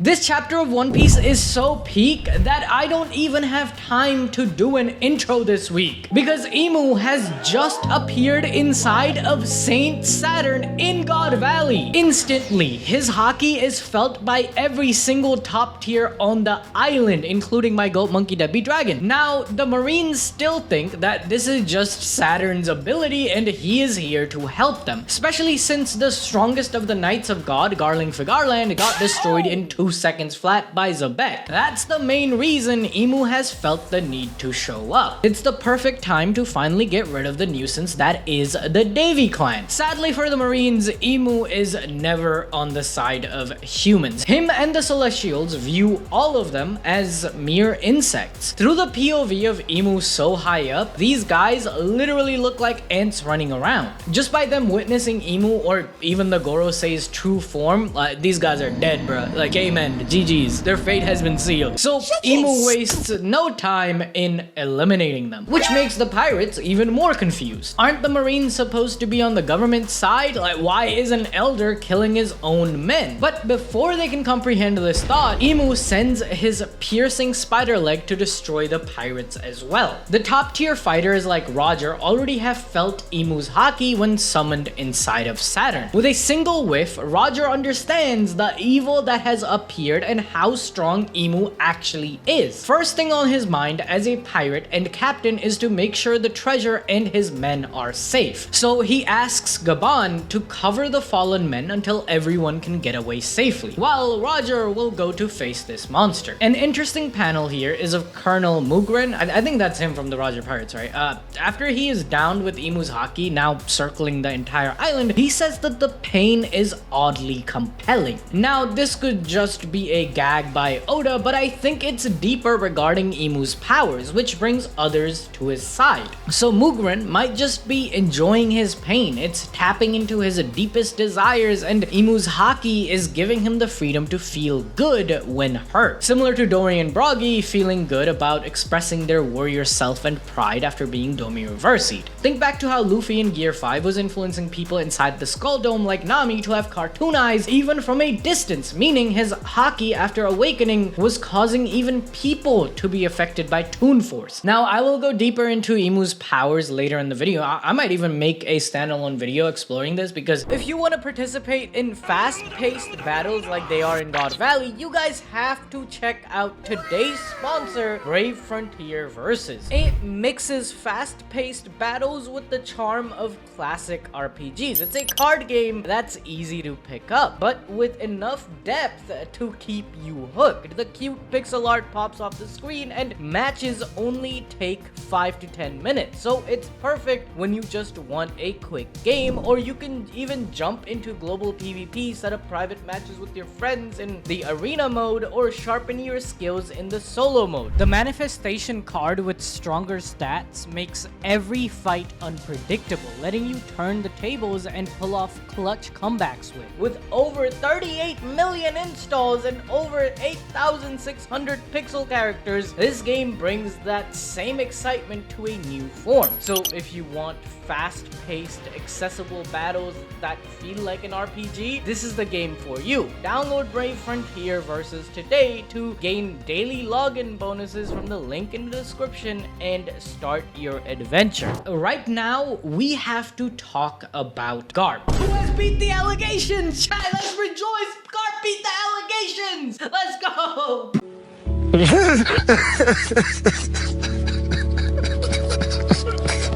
This chapter of One Piece is so peak that I don't even have time to do an intro this week, because Imu has just appeared inside of Saint Saturn in God Valley. Instantly, his haki is felt by every single top tier on the island, including my goat monkey Deadbeat Dragon. Now, the Marines still think that this is just Saturn's ability and he is here to help them, especially since the strongest of the Knights of God, Garling Figarland, got destroyed in 2 seconds flat by Xebec. That's the main reason Imu has felt the need to show up. It's the perfect time to finally get rid of the nuisance that is the Davy clan. Sadly for the Marines, Imu is never on the side of humans. Him and the Celestials view all of them as mere insects. Through the POV of Imu so high up, these guys literally look like ants running around. Just by them witnessing Imu or even the Gorosei's true form, these guys are dead, bruh. Like, amen, GG's. Their fate has been sealed. So Imu wastes no time in eliminating them, which makes the pirates even more confused. Aren't the Marines supposed to be on the government side? Like, why is an elder killing his own men? But before they can comprehend this thought, Imu sends his piercing spider leg to destroy the pirates as well. The top tier fighters like Roger already have felt Imu's haki when summoned inside of Saturn. With a single whiff, Roger understands the evil that has appeared and how strong Imu actually is. First thing on his mind as a pirate and captain is to make sure the treasure and his men are safe. So he asks Gaban to cover the fallen men until everyone can get away safely, while Roger will go to face this monster. An interesting panel here is of Colonel Mugren. I think that's him from the Roger Pirates, right? After he is downed with Imu's haki, now circling the entire island, he says that the pain is oddly compelling. Now, this could just be a gag by Oda, but I think it's deeper regarding Imu's powers, which brings others to his side. So Mugren might just be enjoying his pain. It's tapping into his deepest desires, and Imu's haki is giving him the freedom to feel good when hurt. Similar to Dory and Broggy feeling good about expressing their warrior self and pride after being Domi Reversi. Think back to how Luffy in Gear 5 was influencing people inside the Skull Dome like Nami to have cartoon eyes even from a distance, meaning his haki after awakening was causing even people to be affected by Toon Force. Now, I will go deeper into Imu's powers later in the video. I might even make a standalone video exploring this, because if you want to participate in fast-paced battles like they are in God Valley, you guys have to check out today's sponsor, Brave Frontier Versus. It mixes fast-paced battles with the charm of classic RPGs. It's a card game that's easy to pick up, but with enough depth to keep you hooked. The cute pixel art pops off the screen, and matches only take 5 to 10 minutes, so it's perfect when you just want a quick game, or you can even jump into global PvP, set up private matches with your friends in the arena mode, or sharpen your skills in the solo mode. The manifestation card with stronger stats makes every fight unpredictable, letting you turn the tables and pull off clutch comebacks with over 38 million installs and over 8,600 pixel characters. This game brings that same excitement to a new form. So if you want fast-paced, accessible battles that feel like an RPG, this is the game for you. Download Brave Frontier Versus today to gain daily login bonuses from the link in the description and start your adventure. Right now, we have to talk about Garp, who has beat the allegations. Chat, let's rejoice! Garp beat the allegations! Let's go!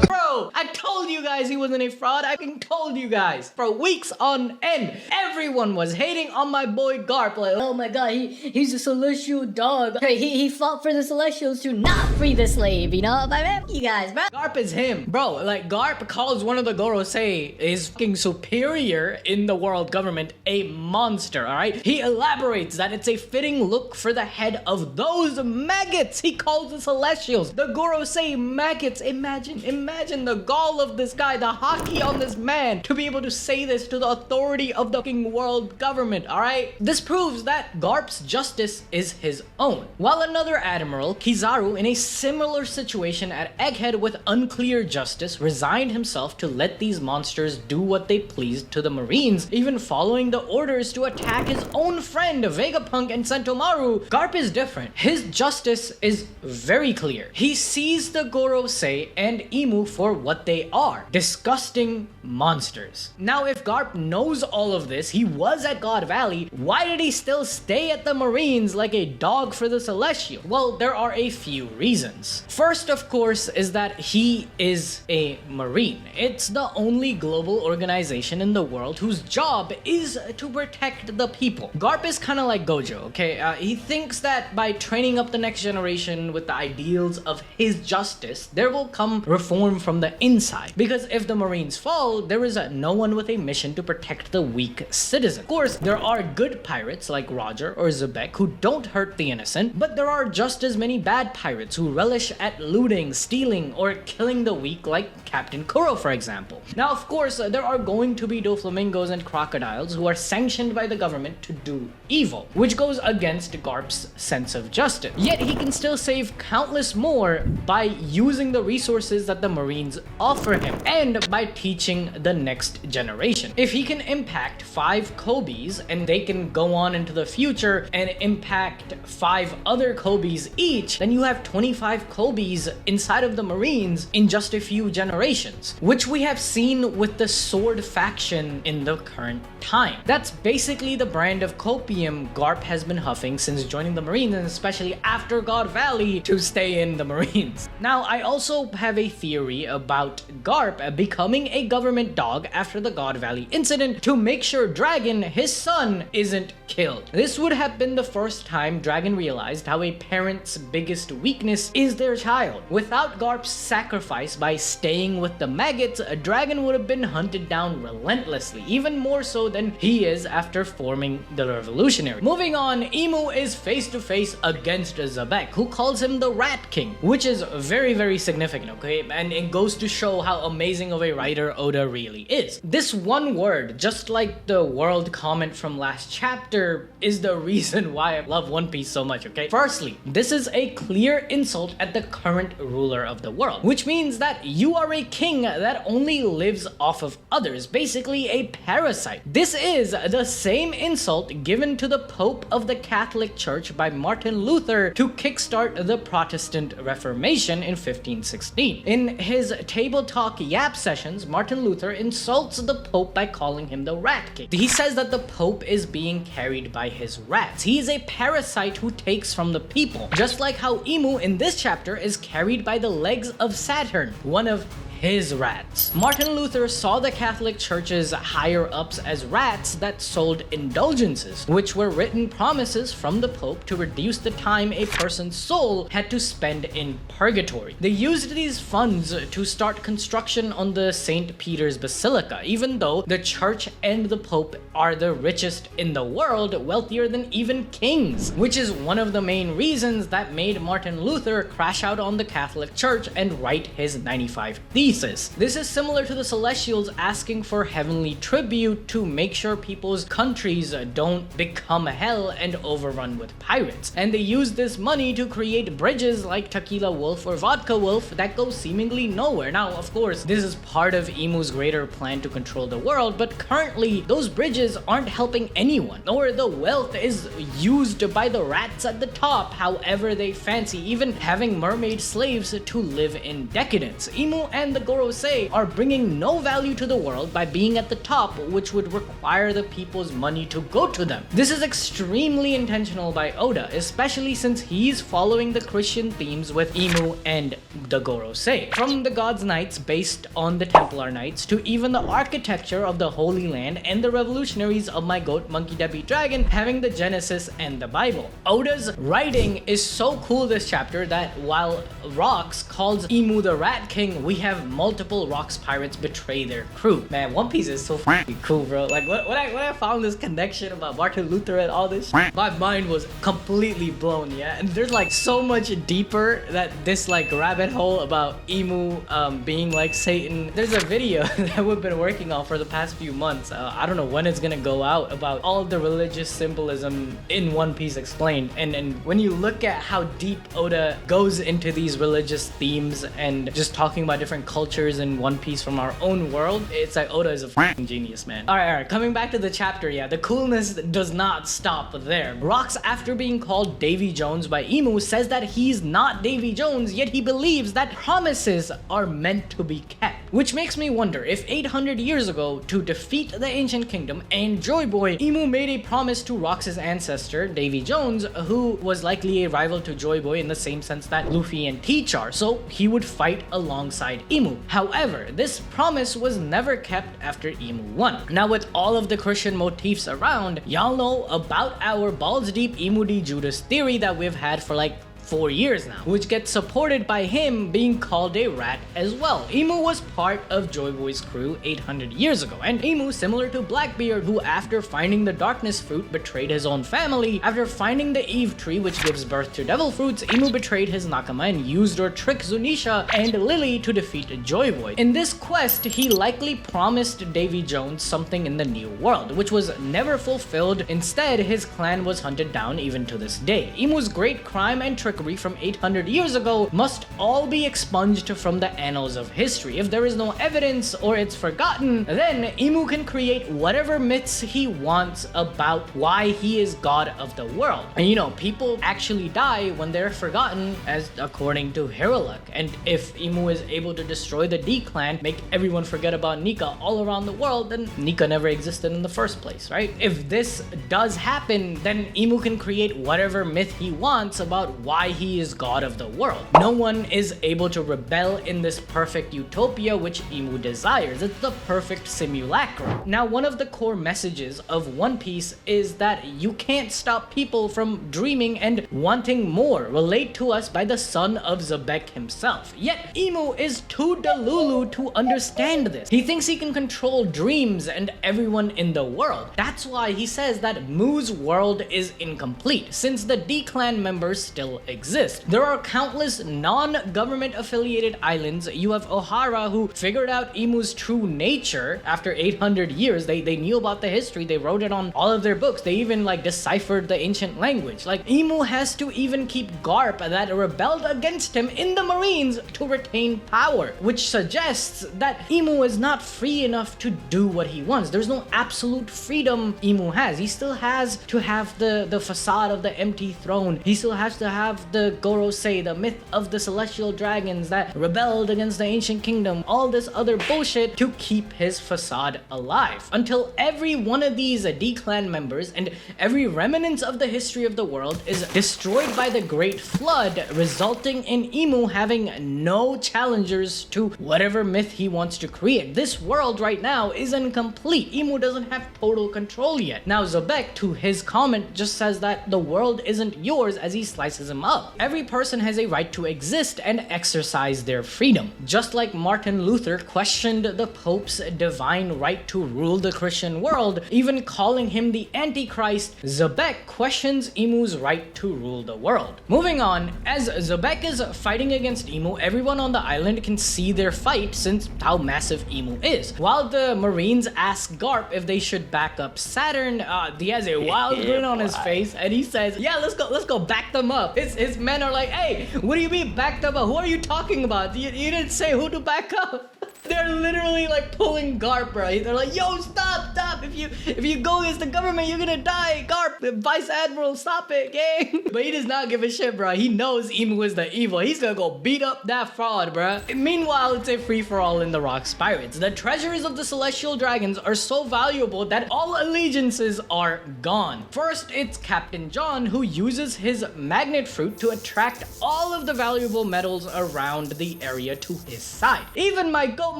Bro, I told you guys he wasn't a fraud. I told you guys for weeks on end. Everyone was hating on my boy Garp. Like, oh my god, he's a celestial dog. He fought for the Celestials to not free the slave, you know? I remember you guys, bro. Garp is him, bro. Like, Garp calls one of the Gorosei his fucking superior in the world government a monster, alright? He elaborates that it's a fitting look for the head of those maggots. He calls the Celestials the Gorosei maggots. Imagine the gall of the this guy, the haki on this man, to be able to say this to the authority of the fucking world government, alright? This proves that Garp's justice is his own. While another admiral, Kizaru, in a similar situation at Egghead with unclear justice, resigned himself to let these monsters do what they pleased to the Marines, even following the orders to attack his own friend Vegapunk and Sentomaru. Garp is different. His justice is very clear. He sees the Gorosei and Imu for what they are: disgusting monsters. Now, if Garp knows all of this, he was at God Valley, why did he still stay at the Marines like a dog for the Celestial? Well, there are a few reasons. First, of course, is that he is a Marine. It's the only global organization in the world whose job is to protect the people. Garp is kind of like Gojo, okay? He thinks that by training up the next generation with the ideals of his justice, there will come reform from the inside. Because if the Marines fall, there is no one with a mission to protect the weak citizen. Of course, there are good pirates like Roger or Xebec who don't hurt the innocent, but there are just as many bad pirates who relish at looting, stealing, or killing the weak, like Captain Kuro, for example. Now, of course, there are going to be Doflamingos and crocodiles who are sanctioned by the government to do evil, which goes against Garp's sense of justice. Yet he can still save countless more by using the resources that the Marines offer him and by teaching the next generation. If he can impact 5 Kobes and they can go on into the future and impact 5 other Kobes each, then you have 25 Kobes inside of the Marines in just a few generations, which we have seen with the Sword faction in the current time. That's basically the brand of copium Garp has been huffing since joining the Marines, and especially after God Valley, to stay in the Marines. Now, I also have a theory about Garp becoming a government dog after the God Valley incident to make sure Dragon, his son, isn't killed. This would have been the first time Dragon realized how a parent's biggest weakness is their child. Without Garp's sacrifice by staying with the maggots, Dragon would have been hunted down relentlessly, even more so than he is after forming the revolutionary. Moving on, Imu is face to face against Xebec, who calls him the Rat King, which is very, very significant, okay? And it goes to show how amazing of a writer Oda really is. This one word, just like the world comment from last chapter, is the reason why I love One Piece so much, okay? Firstly, this is a clear insult at the current ruler of the world, which means that you are a king that only lives off of others, basically a parasite. This is the same insult given to the Pope of the Catholic Church by Martin Luther to kickstart the Protestant Reformation in 1516. In his Table Talk Yap sessions, Martin Luther insults the Pope by calling him the Rat King. He says that the Pope is being carried by his rats. He is a parasite who takes from the people, just like how Imu in this chapter is carried by the legs of Saturn, one of his rats. Martin Luther saw the Catholic Church's higher-ups as rats that sold indulgences, which were written promises from the Pope to reduce the time a person's soul had to spend in purgatory. They used these funds to start construction on the St. Peter's Basilica, even though the Church and the Pope are the richest in the world, wealthier than even kings, which is one of the main reasons that made Martin Luther crash out on the Catholic Church and write his 95 Theses. This is similar to the Celestials asking for heavenly tribute to make sure people's countries don't become hell and overrun with pirates. And they use this money to create bridges like Tequila Wolf or Vodka Wolf that go seemingly nowhere. Now, of course, this is part of Imu's greater plan to control the world, but currently those bridges aren't helping anyone, or the wealth is used by the rats at the top however they fancy, even having mermaid slaves to live in decadence. Imu and the Gorosei are bringing no value to the world by being at the top, which would require the people's money to go to them. This is extremely intentional by Oda, especially since he's following the Christian themes with Imu and the Gorosei. From the God's Knights based on the Templar Knights to even the architecture of the Holy Land and the revolutionaries of My Goat Monkey Debbie Dragon having the Genesis and the Bible. Oda's writing is so cool this chapter that while Rocks calls Imu the Rat King, we have multiple Rocks pirates betray their crew. Man, One Piece is so fucking cool, bro. Like when I found this connection about Martin Luther and all this shit, my mind was completely blown, yeah. And there's like so much deeper that this like rabbit hole about Imu being like Satan. There's a video that we've been working on for the past few months. I don't know when it's gonna go out, about all the religious symbolism in One Piece explained. And when you look at how deep Oda goes into these religious themes and just talking about different cultures in One Piece from our own world, it's like Oda is a fucking genius, man. Alright, coming back to the chapter, yeah, the coolness does not stop there. Rocks, after being called Davy Jones by Imu, says that he's not Davy Jones, yet he believes that promises are meant to be kept. Which makes me wonder if 800 years ago, to defeat the Ancient Kingdom and Joy Boy, Imu made a promise to Rocks' ancestor, Davy Jones, who was likely a rival to Joy Boy in the same sense that Luffy and Teach are, so he would fight alongside Imu. However, this promise was never kept after Imu won. Now, with all of the Christian motifs around, y'all know about our balls deep Imu D Judas theory that we've had for like 4 years now, which gets supported by him being called a rat as well. Imu was part of Joy Boy's crew 800 years ago, and Imu, similar to Blackbeard, who after finding the darkness fruit betrayed his own family, after finding the Eve tree which gives birth to devil fruits, Imu betrayed his nakama and used or tricked Zunisha and Lily to defeat Joy Boy. In this quest, he likely promised Davy Jones something in the new world, which was never fulfilled. Instead, his clan was hunted down even to this day. Imu's great crime and trickery from 800 years ago must all be expunged from the annals of history. If there is no evidence or it's forgotten, then Imu can create whatever myths he wants about why he is god of the world. And you know, people actually die when they're forgotten, as according to Hiruluk. And if Imu is able to destroy the D clan, make everyone forget about Nika all around the world, then Nika never existed in the first place, right? If this does happen, then Imu can create whatever myth he wants about why he is god of the world. No one is able to rebel in this perfect utopia which Imu desires. It's the perfect simulacrum. Now, one of the core messages of One Piece is that you can't stop people from dreaming and wanting more, relayed to us by the son of Xebec himself. Yet Imu is too delulu to understand this. He thinks he can control dreams and everyone in the world. That's why he says that Mu's world is incomplete, since the D clan members still exist. There are countless non-government affiliated islands. You have Ohara, who figured out Imu's true nature after 800 years. They knew about the history. They wrote it on all of their books. They even like deciphered the ancient language. Like, Imu has to even keep Garp that rebelled against him in the Marines to retain power, which suggests that Imu is not free enough to do what he wants. There's no absolute freedom Imu has. He still has to have the facade of the empty throne. He still has to have the Gorosei, the myth of the celestial dragons that rebelled against the ancient kingdom, all this other bullshit to keep his facade alive. Until every one of these D clan members and every remnant of the history of the world is destroyed by the Great Flood, resulting in Imu having no challengers to whatever myth he wants to create. This world right now is incomplete. Imu doesn't have total control yet. Now, Xebec, to his comment, just says that the world isn't yours as he slices him up. Every person has a right to exist and exercise their freedom. Just like Martin Luther questioned the Pope's divine right to rule the Christian world, even calling him the Antichrist, Xebec questions Imu's right to rule the world. Moving on, as Xebec is fighting against Imu, everyone on the island can see their fight since how massive Imu is. While the Marines ask Garp if they should back up Saturn, he has a wild grin on his face and he says, yeah, let's go back them up. His men are like, hey, what do you mean back them up? Who are you talking about? You didn't say who to back up. They're literally like pulling Garp, right? They're like, yo, stop. If you go against the government, you're gonna die. Garp, the Vice Admiral, stop it, gang. But he does not give a shit, bro. He knows Imu is the evil. He's gonna go beat up that fraud, bro. Meanwhile, it's a free-for-all in the Rocks Pirates. The treasures of the celestial dragons are so valuable that all allegiances are gone. First, it's Captain John, who uses his magnet fruit to attract all of the valuable metals around the area to his side. Even my Gol goat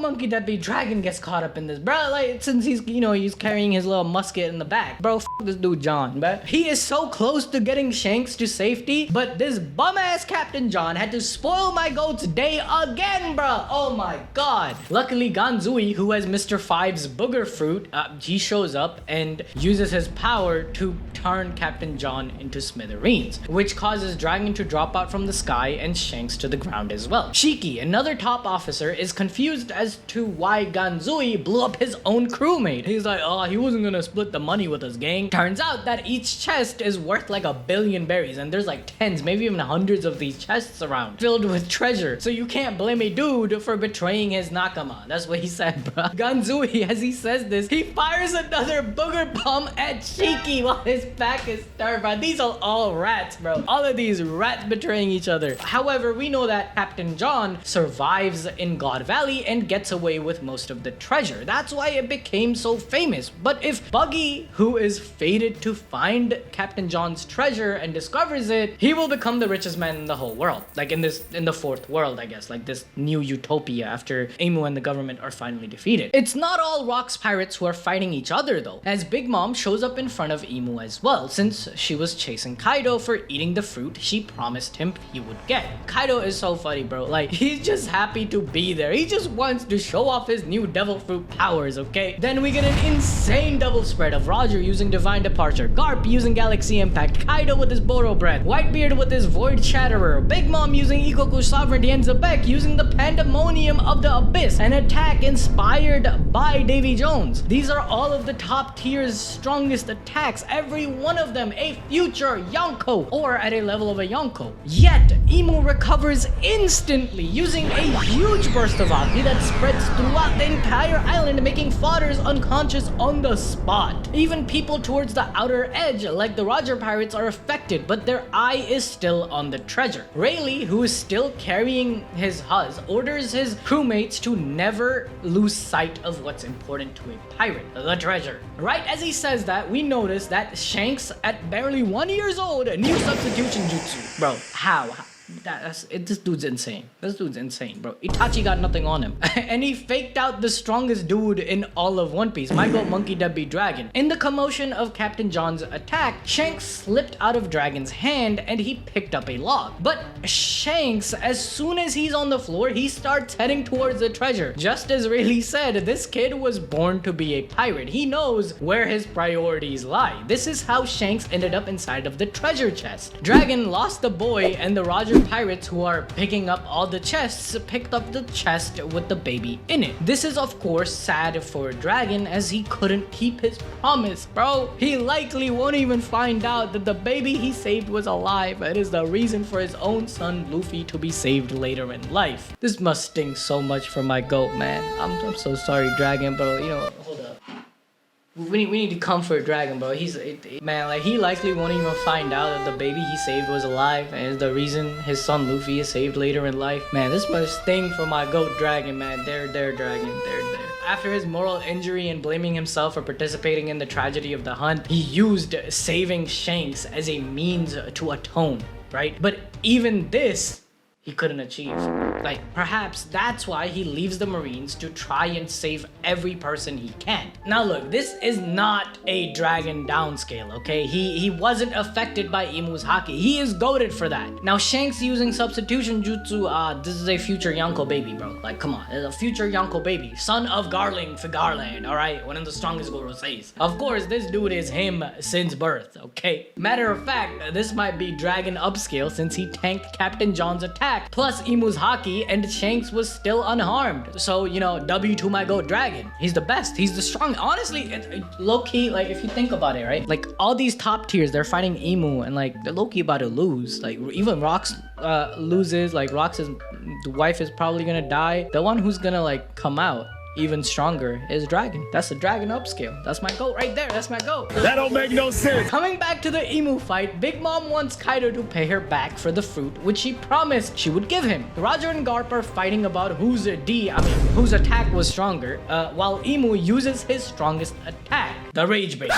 monkey Deadbeat Dragon gets caught up in this, bro. Like, since he's, you know, he's carrying his little musket in the back. Bro, f this dude John, but he is so close to getting Shanks to safety, but this bum-ass Captain John had to spoil my goat's day again, bro. Oh my god. Luckily, Ganzui, who has Mr. Five's booger fruit, he shows up and uses his power to turn Captain John into smithereens, which causes Dragon to drop out from the sky and Shanks to the ground as well. Shiki, another top officer, is confused as to why Ganzui blew up his own crewmate. He's like, oh, he wasn't gonna split the money with us, gang. Turns out that each chest is worth like 1 billion berries, and there's like tens, maybe even hundreds of these chests around, filled with treasure. So you can't blame a dude for betraying his nakama. That's what he said, bro. Ganzui, as he says this, he fires another booger bomb at Shiki while his back is turned, bro. These are all rats, bro. All of these rats betraying each other. However, we know that Captain John survives in God Valley and gets away with most of the treasure. That's why it became so famous. But if Buggy, who is fated to find Captain John's treasure and discovers it, he will become the richest man in the whole world. Like in the fourth world, I guess. Like this new utopia after IMU and the government are finally defeated. It's not all Rock's pirates who are fighting each other though, as Big Mom shows up in front of IMU as well, since she was chasing Kaido for eating the fruit she promised him he would get. Kaido is so funny, bro. Like, he's just happy to be there. He just wants to show off his new devil fruit powers, okay? Then we get an insane double spread of Roger using Divine Departure, Garp using Galaxy Impact, Kaido with his Boro Breath, Whitebeard with his Void Shatterer, Big Mom using Ikoku's Sovereignty, and Xebec using the Pandemonium of the Abyss, an attack inspired by Davy Jones. These are all of the top tier's strongest attacks, every one of them a future Yonko, or at a level of a Yonko. Yet, IMU recovers instantly using a huge burst of haki that spreads throughout the entire island, making fodders unconscious on the spot. Even people towards the outer edge, like the Roger pirates, are affected, but their eye is still on the treasure. Rayleigh, who is still carrying his huzz, orders his crewmates to never lose sight of what's important to a pirate, the treasure. Right as he says that, we notice that Shanks, at barely 1 year old, knew substitution jutsu. Bro, how? This dude's insane. This dude's insane, bro. Itachi got nothing on him. And he faked out the strongest dude in all of One Piece, my goat monkey Deadbeat Dragon. In the commotion of Captain John's attack, Shanks slipped out of Dragon's hand and he picked up a log. But Shanks, as soon as he's on the floor, he starts heading towards the treasure. Just as Rayleigh said, this kid was born to be a pirate. He knows where his priorities lie. This is how Shanks ended up inside of the treasure chest. Dragon lost the boy, and the Roger pirates, who are picking up all the chests, picked up the chest with the baby in it. This is of course sad for Dragon, as he couldn't keep his promise, bro. He likely won't even find out that the baby he saved was alive. It is the reason for his own son Luffy to be saved later in life. This must sting so much for my goat, man. I'm so sorry, Dragon, bro. You know, hold up. We need to comfort Dragon, bro. Man, like, he likely won't even find out that the baby he saved was alive and is the reason his son Luffy is saved later in life. Man, this must sting for my goat Dragon, man. There, Dragon. There. After his moral injury and blaming himself for participating in the tragedy of the hunt, he used saving Shanks as a means to atone, right? But even this, he couldn't achieve. Like, perhaps that's why he leaves the Marines to try and save every person he can. Now look, this is not a Dragon downscale, okay? He wasn't affected by IMU's haki. He is goated for that. Now Shanks using substitution jutsu, this is a future Yonko baby, bro. Like, come on, it's a future Yonko baby. Son of Garling for Garland, alright? One of the strongest Goroseis. Of course, this dude is him since birth, okay? Matter of fact, this might be Dragon upscale since he tanked Captain John's attack, plus IMU's haki, and Shanks was still unharmed. So, you know, W to my goat Dragon. He's the best. He's the strongest. Honestly, low-key, like, if you think about it, right? Like, all these top tiers, they're fighting IMU, and, like, they're low-key about to lose. Like, even Rox loses. Like, Rox's wife is probably gonna die. The one who's gonna, like, come out even stronger is Dragon. That's a Dragon upscale. That's my goat right there. That's my goat. That don't make no sense. Coming back to the IMU fight, Big Mom wants Kaido to pay her back for the fruit, which she promised she would give him. Roger and Garp are fighting about whose attack was stronger, while IMU uses his strongest attack. the rage bait.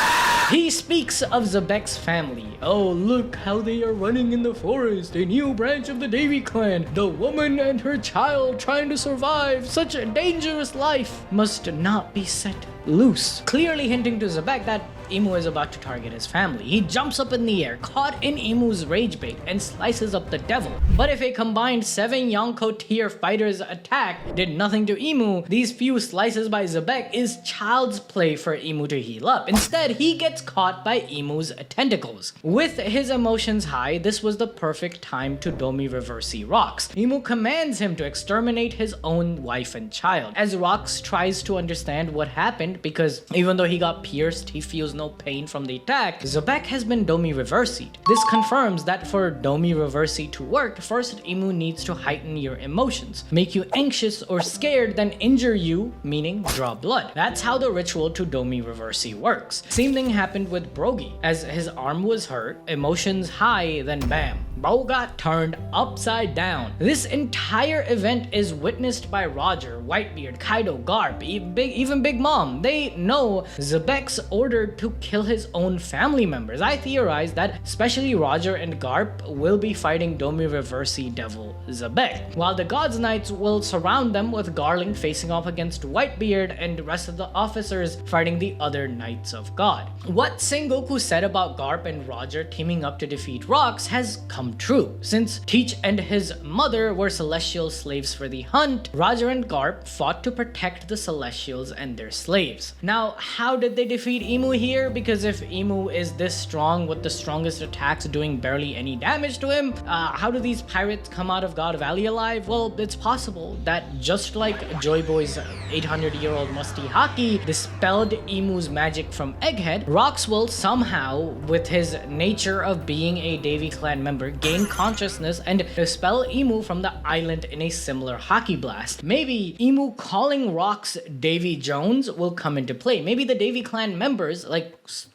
He speaks of Xebec's family. Oh, look how they are running in the forest, a new branch of the Davy clan. The woman and her child trying to survive such a dangerous life must not be set loose. Clearly hinting to Xebec that Imu is about to target his family. He jumps up in the air, caught in Imu's rage bait, and slices up the devil. But if a combined 7 Yonko tier fighters attack did nothing to Imu, these few slices by Xebec is child's play for Imu to heal up. Instead, he gets caught by Imu's tentacles. With his emotions high, this was the perfect time to Domi Reversi Rocks. Imu commands him to exterminate his own wife and child. As Rocks tries to understand what happened, because even though he got pierced, he feels no pain from the attack, Xebec has been Domi Reversi'd. This confirms that for Domi Reversi to work, first Imu needs to heighten your emotions, make you anxious or scared, then injure you, meaning draw blood. That's how the ritual to Domi Reversi works. Same thing happened with Brogy. As his arm was hurt, emotions high, then bam, bro got turned upside down. This entire event is witnessed by Roger, Whitebeard, Kaido, Garp, even Big Mom. They know Xebec's ordered to kill his own family members. I theorize that especially Roger and Garp will be fighting Domi Reversi Devil Xebec, while the Gods Knights will surround them with Garling facing off against Whitebeard and the rest of the officers fighting the other Knights of God. What Sengoku said about Garp and Roger teaming up to defeat Rocks has come true. Since Teach and his mother were celestial slaves for the hunt, Roger and Garp fought to protect the celestials and their slaves. Now, how did they defeat Imu here? Because if Imu is this strong with the strongest attacks doing barely any damage to him, how do these pirates come out of God Valley alive? Well, it's possible that just like Joy Boy's 800-year-old musty haki dispelled Imu's magic from Egghead, Rocks will somehow, with his nature of being a Davy clan member, gain consciousness and dispel Imu from the island in a similar haki blast. Maybe Imu calling Rocks Davy Jones will come into play. Maybe the Davy clan members, like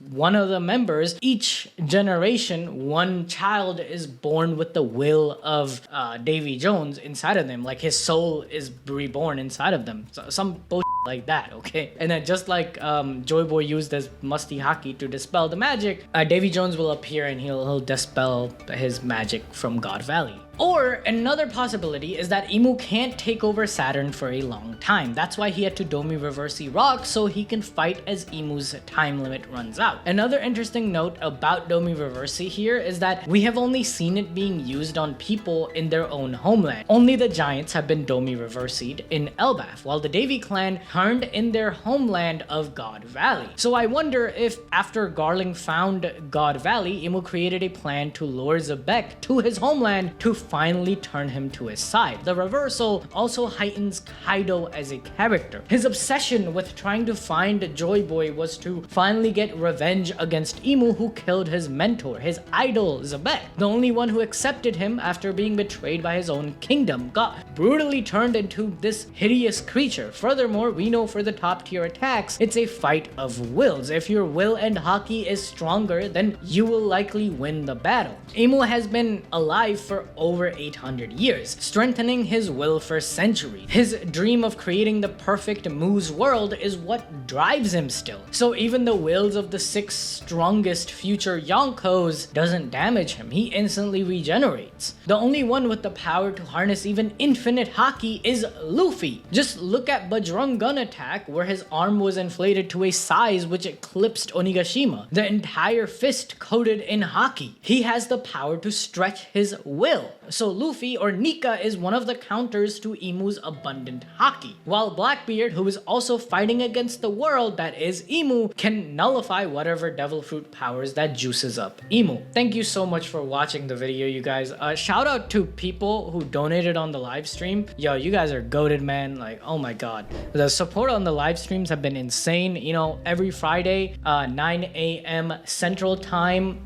one of the members, each generation, one child is born with the will of Davy Jones inside of them. Like his soul is reborn inside of them. So, some bullshit like that, okay? And then just like Joy Boy used as musty haki to dispel the magic, Davy Jones will appear and he'll dispel his magic from God Valley. Or another possibility is that Imu can't take over Saturn for a long time. That's why he had to Domi Reversi Rock, so he can fight as Imu's time limit runs out. Another interesting note about Domi Reversi here is that we have only seen it being used on people in their own homeland. Only the Giants have been Domi Reversi'd in Elbaf, while the Davy clan turned in their homeland of God Valley. So I wonder if after Garling found God Valley, Imu created a plan to lure Xebec to his homeland to finally turn him to his side. The reversal also heightens Kaido as a character. His obsession with trying to find Joy Boy was to finally get revenge against Imu, who killed his mentor, his idol Xebec, the only one who accepted him after being betrayed by his own kingdom, got brutally turned into this hideous creature. Furthermore, we know for the top tier attacks, it's a fight of wills. If your will and haki is stronger, then you will likely win the battle. Imu has been alive for over 800 years, strengthening his will for centuries. His dream of creating the perfect Mu's world is what drives him still. So even the wills of the 6 strongest future Yonkos doesn't damage him. He instantly regenerates. The only one with the power to harness even infinite haki is Luffy. Just look at Bajrangun attack, where his arm was inflated to a size which eclipsed Onigashima. The entire fist coated in haki. He has the power to stretch his will. So Luffy, or Nika, is one of the counters to Imu's abundant haki, while Blackbeard, who is also fighting against the world that is Imu, can nullify whatever devil fruit powers that juices up Imu. Thank you so much for watching the video, you guys. Shout out to people who donated on the live stream. Yo, you guys are goated, man. Like, oh my god. The support on the live streams have been insane. You know, every Friday, 9 a.m. Central Time,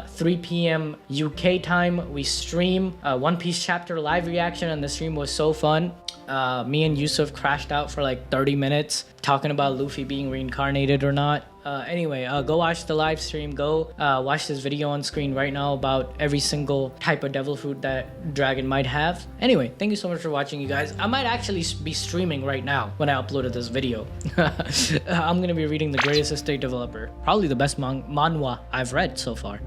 3 p.m. UK time, we stream One Piece chapter live reaction, and the stream was so fun. Me and Yusuf crashed out for like 30 minutes talking about Luffy being reincarnated or not. Anyway, go watch the live stream. Go watch this video on screen right now about every single type of devil fruit that dragon might have. Anyway, thank you so much for watching, you guys. I might actually be streaming right now when I uploaded this video. I'm gonna be reading The Greatest Estate Developer, probably the best manhwa I've read so far.